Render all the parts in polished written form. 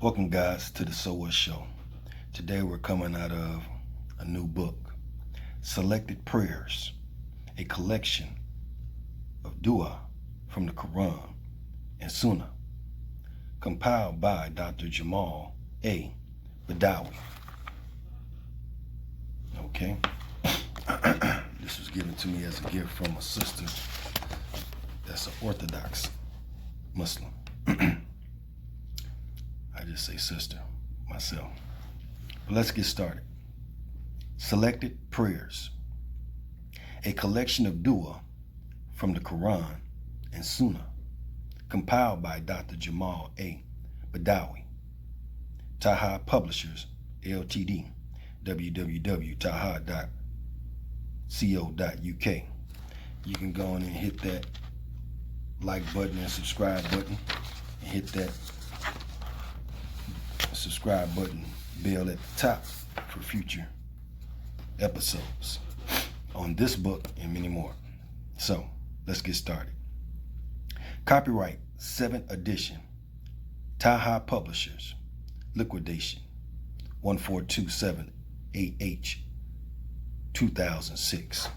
Welcome, guys, to the So What Show. Today we're coming out of a new book, Selected Prayers, a collection of dua from the Quran and Sunnah, compiled by Dr. Jamal A. Badawi. Okay. This was given to me as a gift from a sister that's an Orthodox Muslim. I just say sister myself. But let's get started. Selected Prayers, a collection of dua from the Quran and Sunnah, compiled by Dr. Jamal A. Badawi. Taha Publishers, Ltd. www.taha.co.uk. You can go on and hit that like button and subscribe button, and hit that subscribe button bell at the top for future episodes on this book and many more. So let's get started. Copyright 7th edition, Taha Publishers, liquidation 14278H 2006.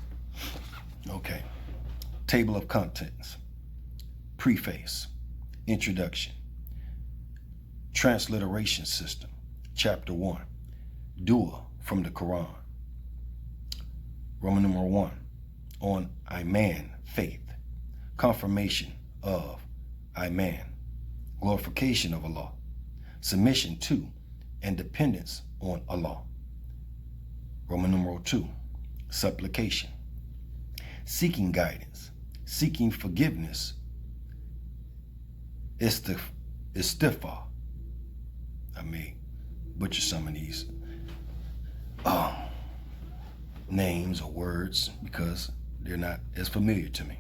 Okay. Table of contents. Preface. Introduction. Transliteration System. Chapter 1. Dua from the Quran. Roman numeral 1. On Iman, faith. Confirmation of Iman. Glorification of Allah. Submission to and dependence on Allah. Roman numeral 2. Supplication. Seeking guidance. Seeking forgiveness. Istighfar. I may butcher some of these names or words because they're not as familiar to me.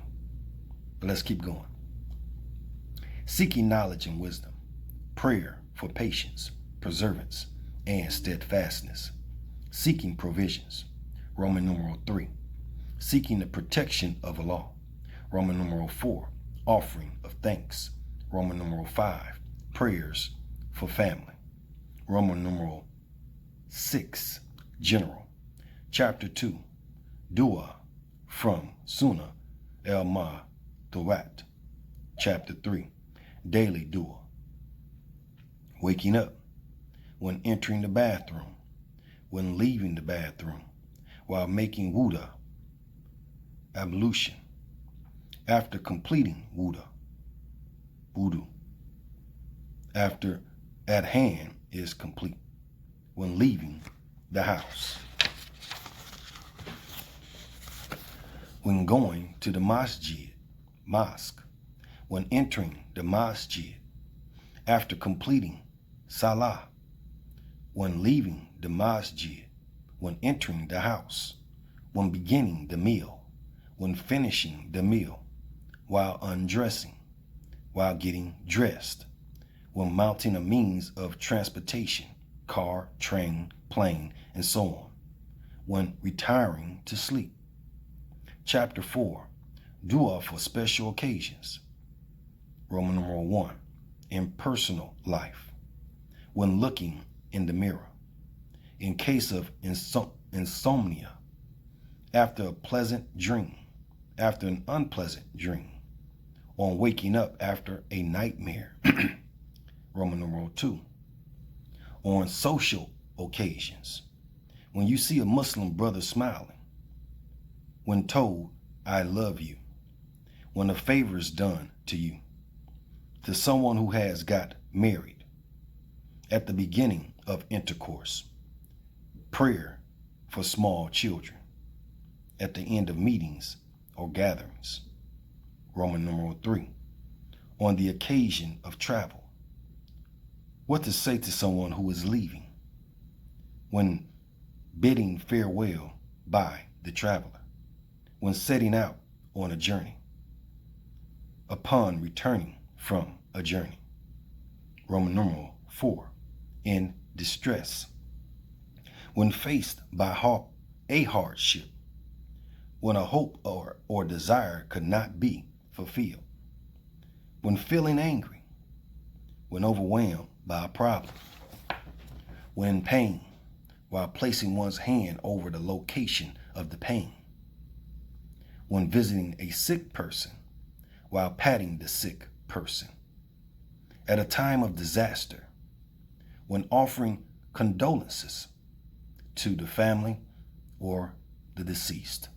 But let's keep going. Seeking knowledge and wisdom. Prayer for patience, perseverance, and steadfastness. Seeking provisions. Roman numeral 3. Seeking the protection of Allah. Roman numeral 4. Offering of thanks. Roman numeral 5. Prayers for family. Roman numeral 6. General. Chapter 2. Dua from Sunnah al-Ma'thurat. Chapter 3. Daily Dua. Waking up. When entering the bathroom. When leaving the bathroom. While making wudu. Ablution. After completing wudu. After at hand is complete. When leaving the house. When going to the mosque. When entering the masjid. After completing salah. When leaving the masjid. When entering the house. When beginning the meal. When finishing the meal. While undressing. While getting dressed. When mounting a means of transportation, car, train, plane, and so on. When retiring to sleep. Chapter 4. Dua for special occasions. Roman numeral 1. In personal life. When looking in the mirror. In case of insomnia. After a pleasant dream. After an unpleasant dream. On waking up after a nightmare. Roman numeral 2. On social occasions. When you see a Muslim brother smiling. When told, I love you. When a favor is done to you. To someone who has got married. At the beginning of intercourse. Prayer for small children. At the end of meetings or gatherings. Roman numeral 3. On the occasion of travel. What to say to someone who is leaving. When bidding farewell by the traveler. When setting out on a journey. Upon returning from a journey. Roman numeral 4. In distress. When faced by a hardship. When a hope or desire could not be fulfilled. When feeling angry. When overwhelmed by a problem. When in pain, while placing one's hand over the location of the pain. When visiting a sick person, while patting the sick person. At a time of disaster, when offering condolences to the family or the deceased.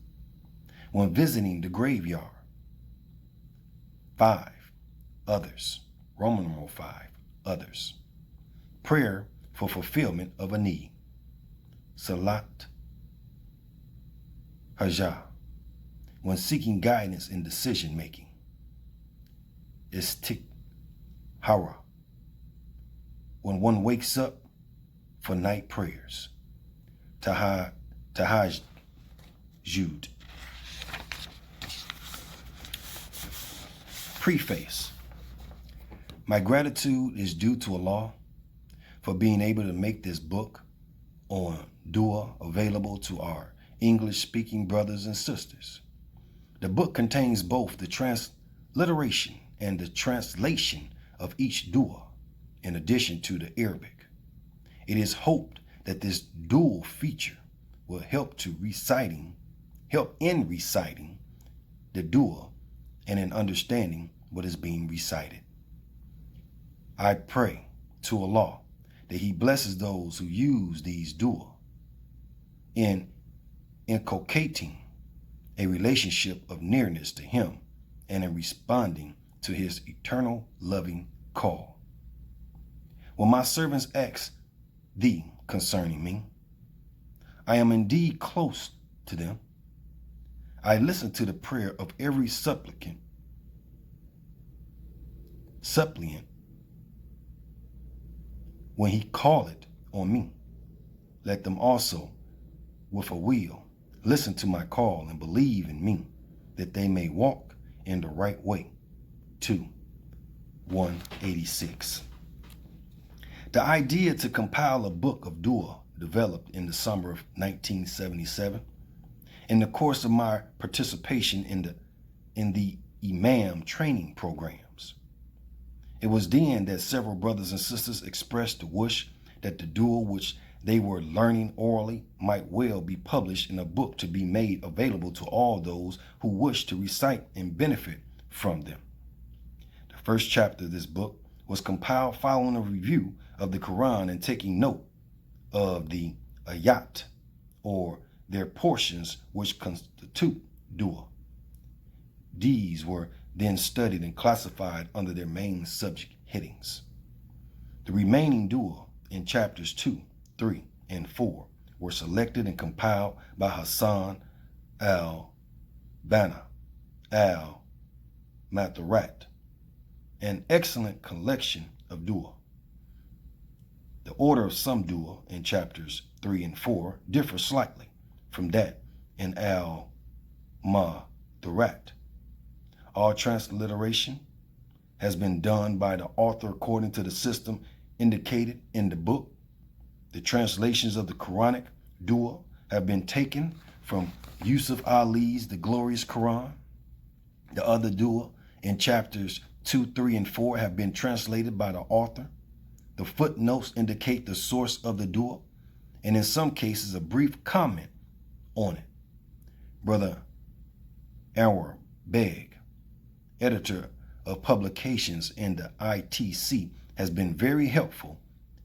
When visiting the graveyard. 5. Others. Roman numeral 5. Others. Prayer for fulfillment of a need. Salat Hajjah. When seeking guidance in decision making. Istikhara. When one wakes up for night prayers. Tahajjud. Preface. My gratitude is due to Allah for being able to make this book on dua available to our English-speaking brothers and sisters. The book contains both the transliteration and the translation of each dua, in addition to the Arabic. It is hoped that this dual feature will help in reciting the dua and in understanding what is being recited. I pray to Allah that He blesses those who use these dua in inculcating a relationship of nearness to Him and in responding to His eternal loving call. When my servants ask Thee concerning me, I am indeed close to them. I listen to the prayer of every suppliant when he calleth on me. Let them also, with a will, listen to my call and believe in me, that they may walk in the right way. 186. The idea to compile a book of dua developed in the summer of 1977 in the course of my participation in the Imam training programs. It was then that several brothers and sisters expressed the wish that the dua which they were learning orally might well be published in a book to be made available to all those who wish to recite and benefit from them. The first chapter of this book was compiled following a review of the Quran and taking note of the ayat, or their portions which constitute dua. These were then studied and classified under their main subject headings. The remaining dua in chapters 2, 3, and 4 were selected and compiled by Hassan al-Banna al-Matharat, an excellent collection of dua. The order of some dua in chapters 3 and 4 differs slightly from that in al-Matharat. All transliteration has been done by the author according to the system indicated in the book. The translations of the Quranic dua have been taken from Yusuf Ali's The Glorious Quran. The other dua in chapters 2, 3, and 4 have been translated by the author. The footnotes indicate the source of the dua, and in some cases a brief comment on it. Brother Anwar Beg, editor of publications in the ITC, has been very helpful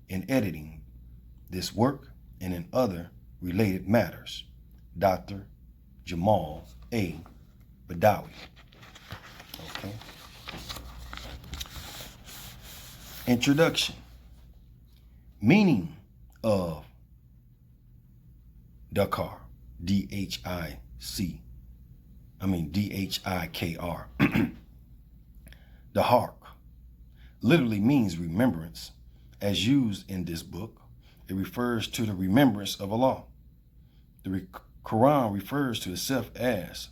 in editing this work and in other related matters. Dr. Jamal A. Badawi. Okay. Introduction. Meaning of Dhikr, D-H-I-K-R. Dhikr literally means remembrance. As used in this book, it refers to the remembrance of Allah. The Quran refers to itself as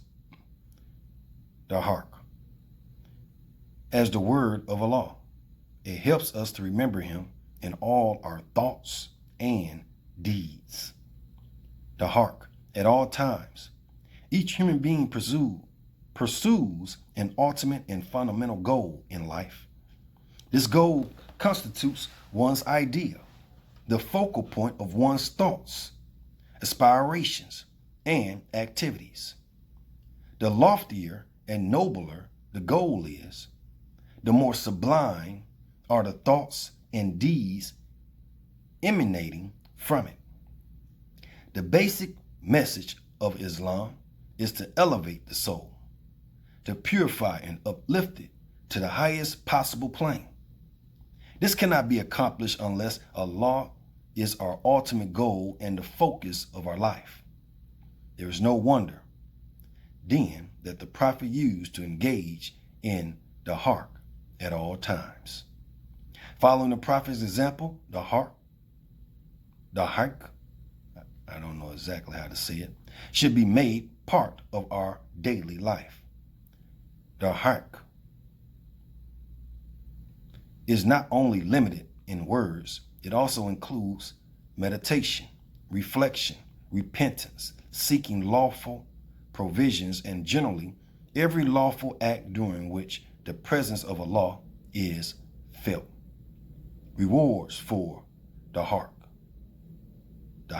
Dhikr, as the word of Allah. It helps us to remember Him in all our thoughts and deeds. Dhikr at all times. Each human being pursues an ultimate and fundamental goal in life. This goal constitutes one's idea, the focal point of one's thoughts, aspirations, and activities. The loftier and nobler the goal is, the more sublime are the thoughts and deeds emanating from it. The basic message of Islam is to elevate the soul, to purify and uplift it to the highest possible plane. This cannot be accomplished unless Allah is our ultimate goal and the focus of our life. There is no wonder, then, that the Prophet used to engage in the hark at all times. Following the Prophet's example, the hark, I don't know exactly how to say it, should be made part of our daily life. The hark is not only limited in words, it also includes meditation, reflection, repentance, seeking lawful provisions, and generally every lawful act during which the presence of Allah is felt. Rewards for the hark, the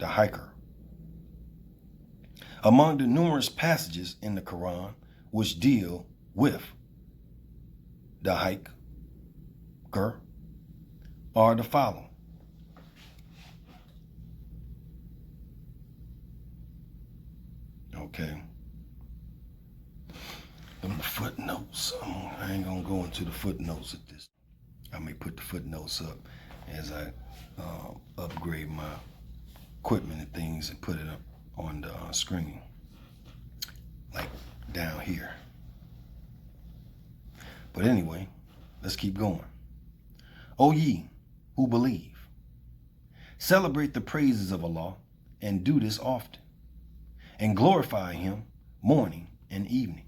hiker. Among the numerous passages in the Quran which deal with the hiker are the following. Okay. Them the footnotes. I ain't gonna go into the footnotes at this. I may put the footnotes up as I upgrade my equipment and things and put it up on the screen, like down here. But anyway, let's keep going. O ye who believe, celebrate the praises of Allah and do this often, and glorify Him morning and evening.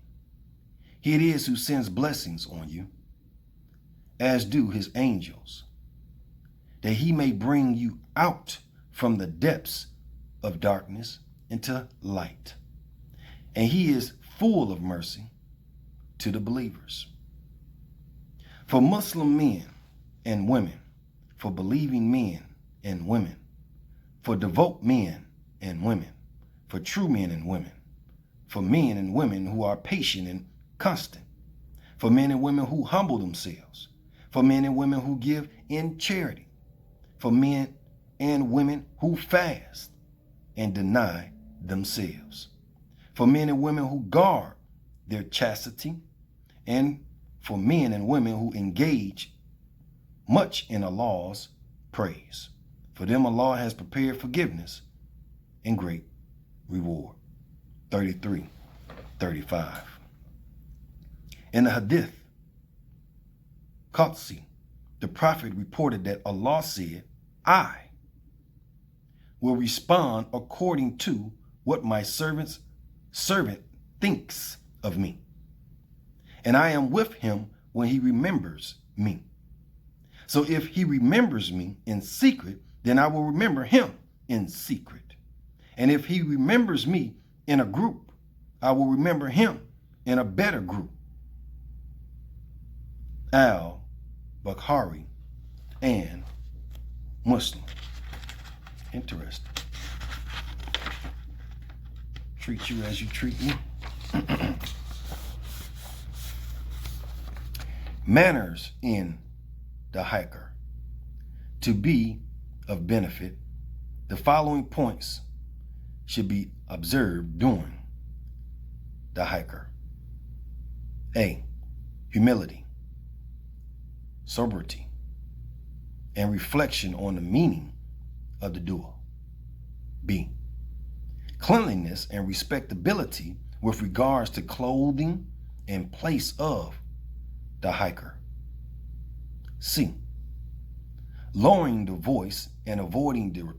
He it is who sends blessings on you, as do His angels, that He may bring you out from the depths of darkness into light. And He is full of mercy to the believers. For Muslim men and women, for believing men and women, for devout men and women, for true men and women, for men and women who are patient and constant, for men and women who humble themselves, for men and women who give in charity, for men and women who fast and deny themselves, for men and women who guard their chastity, and for men and women who engage much in Allah's praise. For them Allah has prepared forgiveness and great reward. 33:35. In the Hadith Qudsi, the Prophet reported that Allah said, I will respond according to what my servant thinks of me. And I am with him when he remembers me. So if he remembers me in secret, then I will remember him in secret. And if he remembers me in a group, I will remember him in a better group. Al-Bukhari and Muslim. Interesting. Treat you as you treat me. Manners in the hiker. To be of benefit, the following points should be observed during the hiker. A. Humility, sobriety, and reflection on the meaning of the dua. B. Cleanliness and respectability with regards to clothing and place of the hiker. C. Lowering the voice and avoiding the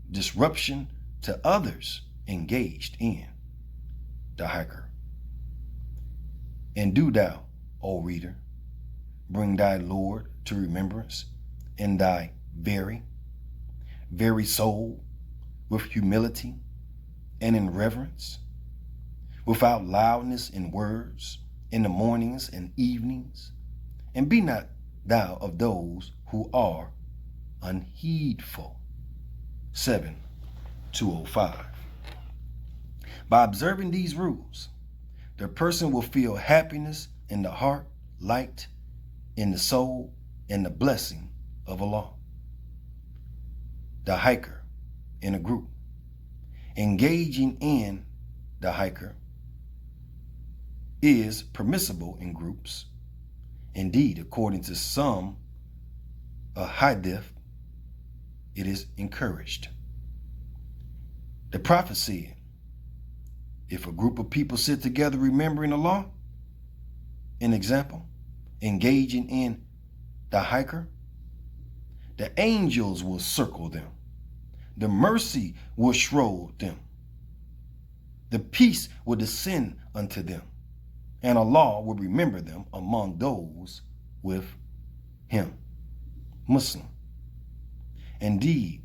disruption to others engaged in the hiker. And do thou, O reader, bring thy Lord to remembrance in thy very soul with humility and in reverence, without loudness in words, in the mornings and evenings, and be not thou of those who are unheedful. 7:205. By observing these rules, the person will feel happiness in the heart, light in the soul, and the blessing of Allah. The hiker in a group. Engaging in the hiker is permissible in groups. Indeed, according to some hadith, it is encouraged. The Prophet said, if a group of people sit together remembering Allah, an example, engaging in the hiker, the angels will circle them. The mercy will shroud them. The peace will descend unto them, and Allah will remember them among those with him. Muslim. Indeed,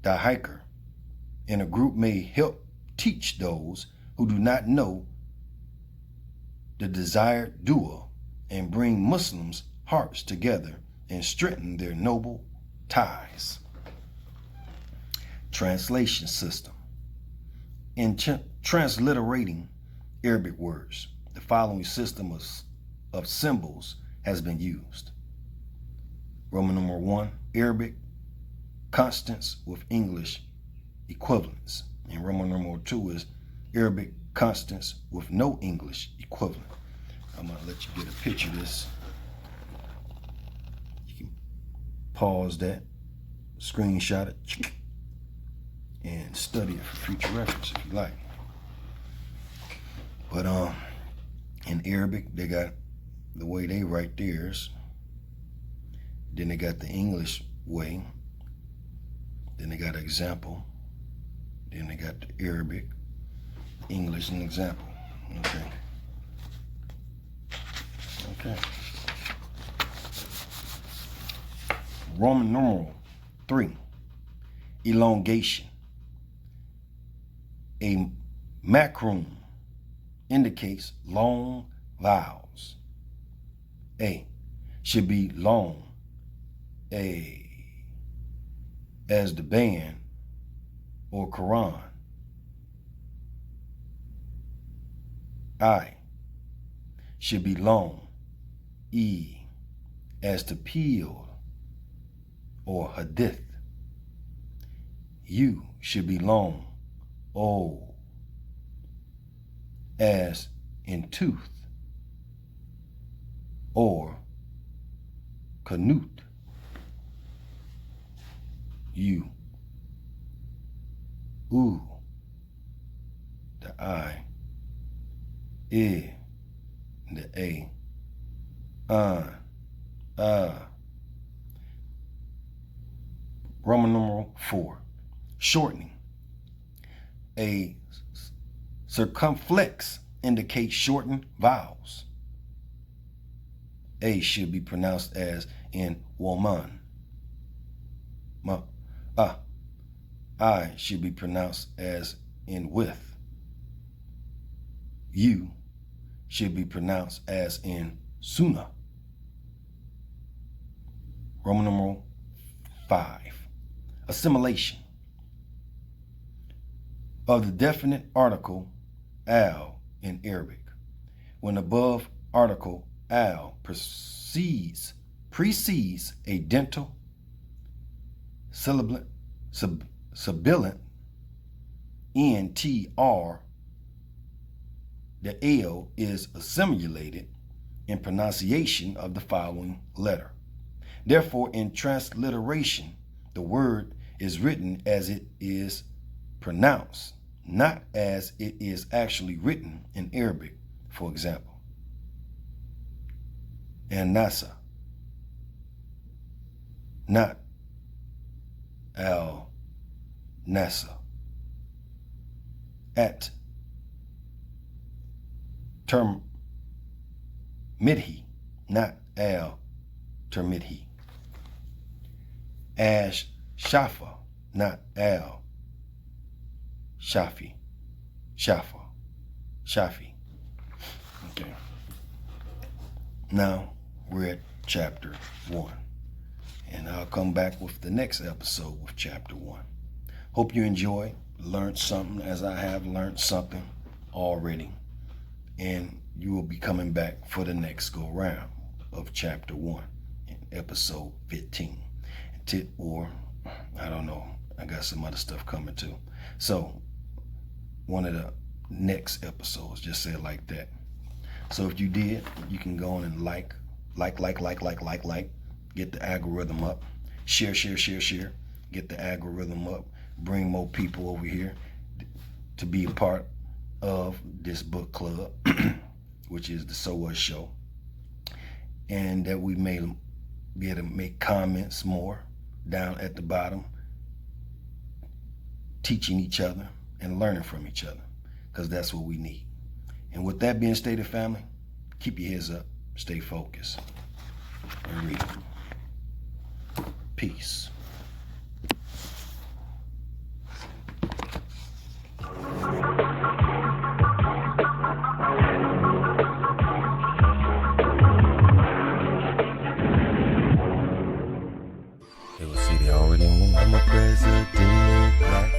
the hiker in a group may help teach those who do not know the desired dua and bring Muslims' hearts together and strengthen their noble ties. Translation System. In transliterating Arabic words, the following system of symbols has been used. Roman numeral 1, Arabic constants with English equivalents. And Roman numeral 2 is Arabic constants with no English equivalent. I'm going to let you get a picture of this. You can pause that, screenshot it, and study it for future reference if you like. But in Arabic, they got the way they write theirs. Then they got the English way. Then they got an example. Then they got the Arabic, English, and example. Okay. Roman numeral 3, elongation. A macron indicates long vowels. A should be long, A as the band or Quran. I should be long, E as the peel or hadith. U should be long, O as in tooth or canute. U, U, the I, the A, Roman numeral 4, shortening. A circumflex indicates shortened vowels. A should be pronounced as in woman. I should be pronounced as in with. U should be pronounced as in Sunnah. Roman numeral 5, assimilation. Of the definite article al in Arabic, when above article al precedes a dental sibilant ntr, the l is assimilated in pronunciation of the following letter. Therefore, in transliteration, the word is written as it is pronounced, not as it is actually written in Arabic. For example, an-nasa, not al-nasa. At termidhi, not al-termidhi. Ash shafa, not al-shafi. Shafi. Okay. Now we're at chapter 1. And I'll come back with the next episode with chapter 1. Hope you enjoy, learned something as I have learned something already. And you will be coming back for the next go round of chapter 1 in episode 15. Or, I don't know, I got some other stuff coming too. So, one of the next episodes, just say it like that. So if you did, you can go on and like, get the algorithm up. Share, get the algorithm up. Bring more people over here to be a part of this book club, which is the So What Show. And that we may be able to make comments more down at the bottom, teaching each other and learning from each other, because that's what we need. And with that being stated, family, keep your heads up, stay focused, and read. Peace. I'm a president black.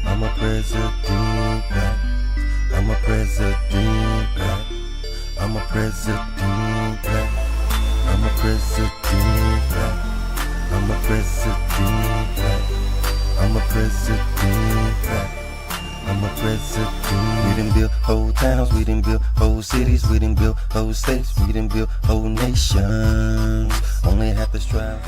I'm a president black. I'm a president black. I'm a president black. I'm a president black. I'm a president black. I'm a president black. I'm a president. We done built whole towns, we done built whole cities, we done built whole states, we done built whole nations. Only have to strive.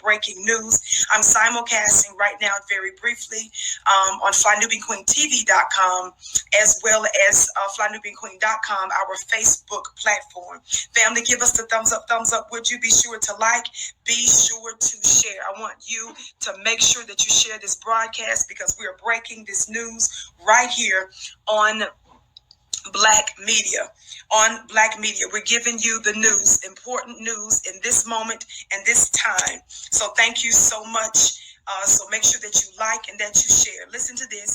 Breaking news. I'm simulcasting right now very briefly on FlyNubianQueenTV.com as well as FlyNubianQueen.com, our Facebook platform. Family, give us the thumbs up. Would you be sure to like? Be sure to share. I want you to make sure that you share this broadcast because we are breaking this news right here on Black Media. On Black Media, we're giving you the news, important news in this moment and this time. So thank you so much. So make sure that you like and that you share. Listen to this.